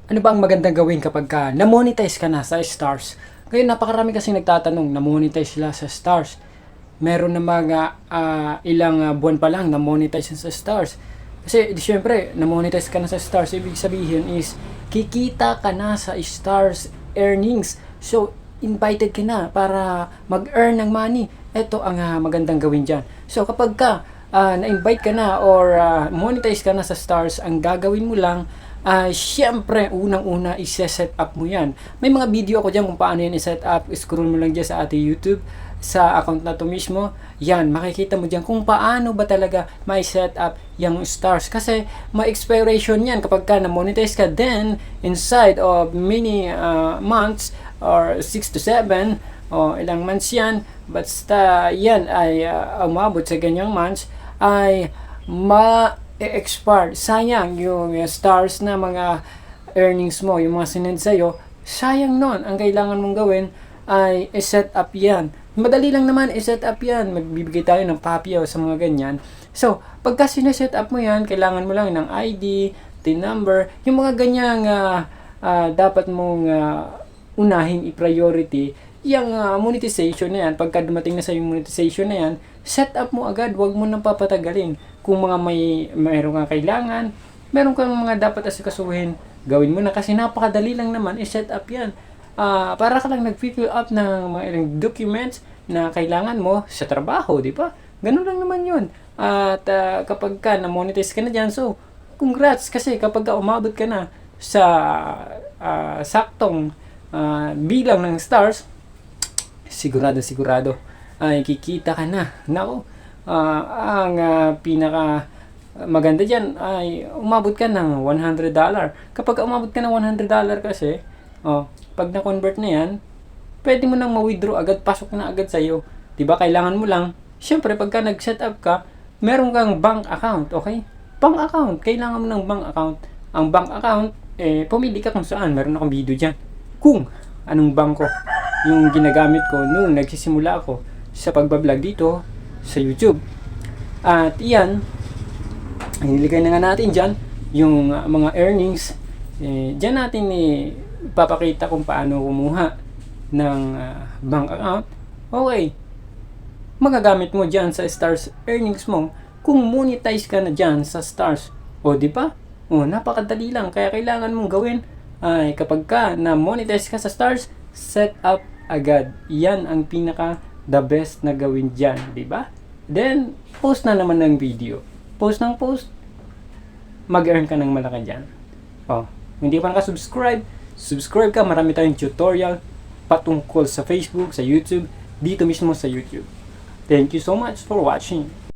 Ano ba ang magandang gawin kapag na-monetize ka na sa stars? Ngayon, napakarami kasi nagtatanong, na-monetize sila sa stars. Meron na mga ilang buwan pa lang na-monetize sa stars. Kasi, syempre, na-monetize ka na sa stars, ibig sabihin is, kikita ka na sa stars earnings. So, invited ka na para mag-earn ng money. Ito ang magandang gawin dyan. So, kapag na-invite ka na or monetize ka na sa stars, ang gagawin mo lang, syempre, unang-una, i-set up mo yan. May mga video ako dyan kung paano yan i-set up. Scroll mo lang dyan sa ating YouTube, sa account na to mismo. Yan, makikita mo dyan kung paano ba talaga may set up yung stars. Kasi, may expiration yan kapag na-monetize ka. Then, inside of many months, or 6 to 7, o ilang months yan, basta yan ay umabot sa ganyang months, ay expire. Sayang yung stars na mga earnings mo, yung mga sinend sa'yo, sayang nun. Ang kailangan mong gawin ay i-set up yan. Madali lang naman i-set up yan. Magbibigay tayo ng papyaw sa mga ganyan. So, pagka sineset up mo yan, kailangan mo lang ng ID, TIN number, yung mga ganyang dapat mong unahin i-priority. Yung monetization na yan, pagka dumating na sa yung monetization na yan, set up mo agad, wag mo nang papatagalin. Kung mayroon kang kailangan, meron kang mga dapat asikasuhin, gawin mo na kasi napakadali lang naman i-set up yan. Para ka lang nag-fill up ng mga ilang documents na kailangan mo sa trabaho, di ba? Ganun lang naman yun. At kapag na-monetize ka na dyan, so, congrats kasi kapag umabot ka na sa saktong bilang ng stars, sigurado ay kikita ka na. Nako, ang pinaka maganda dyan ay umabot ka ng $100. Kapag umabot ka ng $100 kasi, pag na-convert na yan, pwede mo nang ma-withdraw agad, pasok na agad sa'yo. Diba? Kailangan mo lang, syempre pagka nag-set up ka, meron kang bank account, okay? Bank account, kailangan mo ng bank account. Ang bank account, pumili ka kung saan. Meron akong video dyan. Kung anong bangko yung ginagamit ko nung nagsisimula ako sa pagbablog dito sa YouTube. At iyan, iniligay na nga natin dyan yung mga earnings. Dyan natin ipapakita kung paano kumuha ng bank account. Okay, magagamit mo dyan sa stars earnings mo kung monetize ka na dyan sa stars. O di ba? Napakadali lang. Kaya kailangan mong gawin ay kapag na monetize ka sa stars, set up agad. Yan ang pinaka the best na gawin dyan, di ba? Then, post na naman ng video. Post ng post, mag-earn ka ng malaki dyan. Hindi pa naka-subscribe, subscribe ka. Marami tayong tutorial patungkol sa Facebook, sa YouTube, dito mismo sa YouTube. Thank you so much for watching.